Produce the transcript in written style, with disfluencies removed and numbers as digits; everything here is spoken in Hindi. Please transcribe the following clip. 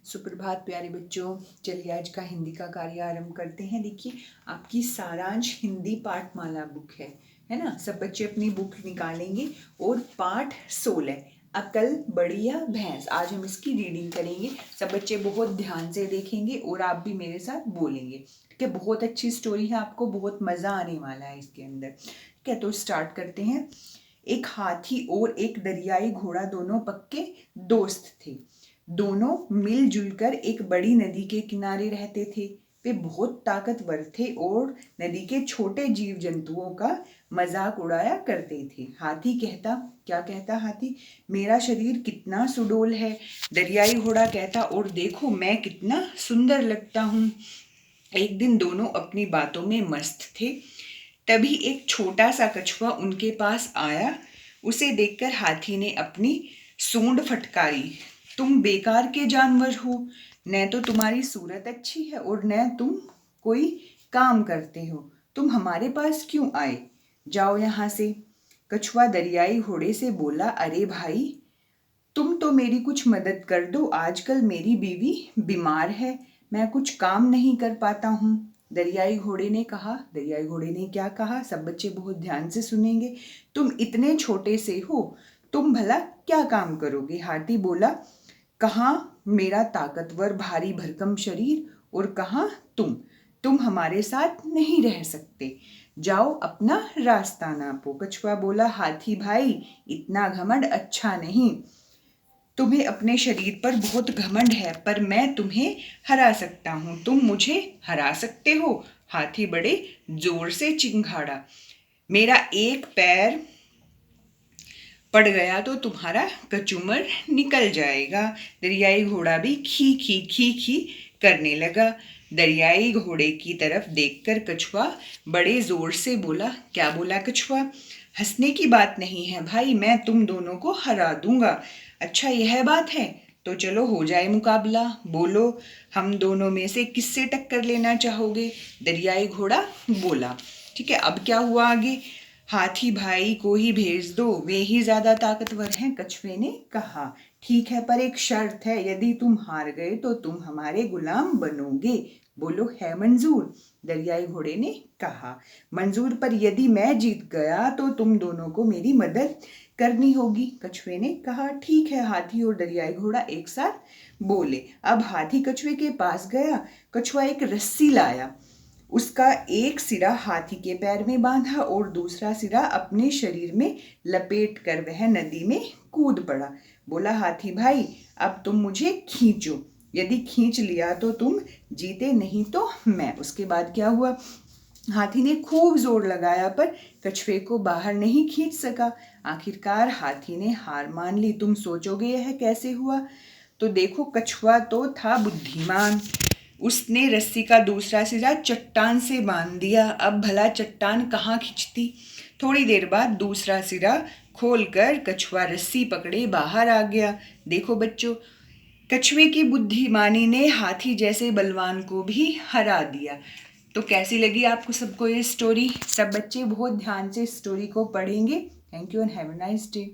सुप्रभात प्यारे बच्चों। चलिए आज का हिंदी का कार्य आरंभ करते हैं। देखिए आपकी सारांश हिंदी पाठमाला बुक है ना। सब बच्चे अपनी बुक निकालेंगे और पाठ 16 अकल बढ़िया भैंस, आज हम इसकी रीडिंग करेंगे। सब बच्चे बहुत ध्यान से देखेंगे और आप भी मेरे साथ बोलेंगे, ठीक है। बहुत अच्छी स्टोरी है, आपको बहुत मज़ा आने वाला है इसके अंदर, ठीक है। तो स्टार्ट करते हैं। एक हाथी और एक दरियाई घोड़ा दोनों पक्के दोस्त थे। दोनों मिलजुल कर एक बड़ी नदी के किनारे रहते थे। वे बहुत ताकतवर थे और नदी के छोटे जीव जंतुओं का मजाक उड़ाया करते थे। हाथी कहता, क्या कहता हाथी? मेरा शरीर कितना सुडौल है। दरियाई घोड़ा कहता, और देखो मैं कितना सुंदर लगता हूँ। एक दिन दोनों अपनी बातों में मस्त थे। तभी एक छोटा सा कछुआ उनके पास आया। उसे देखकर हाथी ने अपनी सूंड फटकारी। तुम बेकार के जानवर हो, न तो तुम्हारी सूरत अच्छी है और न तुम कोई काम करते हो। तुम हमारे पास क्यों आए? जाओ यहाँ से। कछुआ दरियाई घोड़े से बोला, अरे भाई, तुम तो मेरी कुछ मदद कर दो। आजकल मेरी बीवी बीमार है, मैं कुछ काम नहीं कर पाता हूँ। दरियाई घोड़े ने कहा। दरियाई घोड़े ने क्या कहा? सब बच्चे बहुत ध्यान से सुनेंगे। तुम इतने छोटे से हो, तुम भला क्या काम करोगे? हाथी बोला, कहाँ मेरा ताकतवर भारी भरकम शरीर और कहाँ तुम हमारे साथ नहीं रह सकते। जाओ अपना रास्ता नापो। कछुआ बोला, हाथी भाई, इतना घमंड अच्छा नहीं। तुम्हें अपने शरीर पर बहुत घमंड है, पर मैं तुम्हें हरा सकता हूँ। तुम मुझे हरा सकते हो? हाथी बड़े जोर से चिंघाड़ा। मेरा एक पैर पड़ गया तो तुम्हारा कचूमर निकल जाएगा। दरियाई घोड़ा भी खी खी खी खी करने लगा। दरियाई घोड़े की तरफ देखकर कछुआ बड़े जोर से बोला। क्या बोला कछुआ? हंसने की बात नहीं है भाई, मैं तुम दोनों को हरा दूंगा। अच्छा यह बात है, तो चलो हो जाए मुकाबला। बोलो, हम दोनों में से किससे टक्कर लेना चाहोगे? दरियाई घोड़ा बोला। ठीक है, अब क्या हुआ आगे? हाथी भाई को ही भेज दो, वे ही ज्यादा ताकतवर हैं, कछुए ने कहा। ठीक है, पर एक शर्त है, यदि तुम हार गए तो तुम हमारे गुलाम बनोगे। बोलो, है मंजूर? दरियाई घोड़े ने कहा। मंजूर, पर यदि मैं जीत गया तो तुम दोनों को मेरी मदद करनी होगी। कछुए ने कहा। ठीक है। हाथी और दरियाई घोड़ा एक साथ बोले। अब हाथी कछुए के पास गया। कछुआ एक रस्सी लाया। उसका एक सिरा हाथी के पैर में बांधा और दूसरा सिरा अपने शरीर में लपेट कर वह नदी में कूद पड़ा। बोला, हाथी भाई, अब तुम मुझे खींचो। यदि खींच लिया तो तुम जीते, नहीं तो मैं। उसके बाद क्या हुआ? हाथी ने खूब जोर लगाया, पर कछुए को बाहर नहीं खींच सका। आखिरकार हाथी ने हार मान ली। तुम सोचोगे यह कैसे हुआ? तो देखो, कछुआ तो था बुद्धिमान। उसने रस्सी का दूसरा सिरा चट्टान से बांध दिया। अब भला चट्टान कहाँ खिंचती? थोड़ी देर बाद दूसरा सिरा खोलकर कछुआ रस्सी पकड़े बाहर आ गया। देखो बच्चों, कछुए की बुद्धिमानी ने हाथी जैसे बलवान को भी हरा दिया। तो कैसी लगी आपको सबको ये स्टोरी? सब बच्चे बहुत ध्यान से स्टोरी को पढ़ेंगे। Thank you and have a nice day.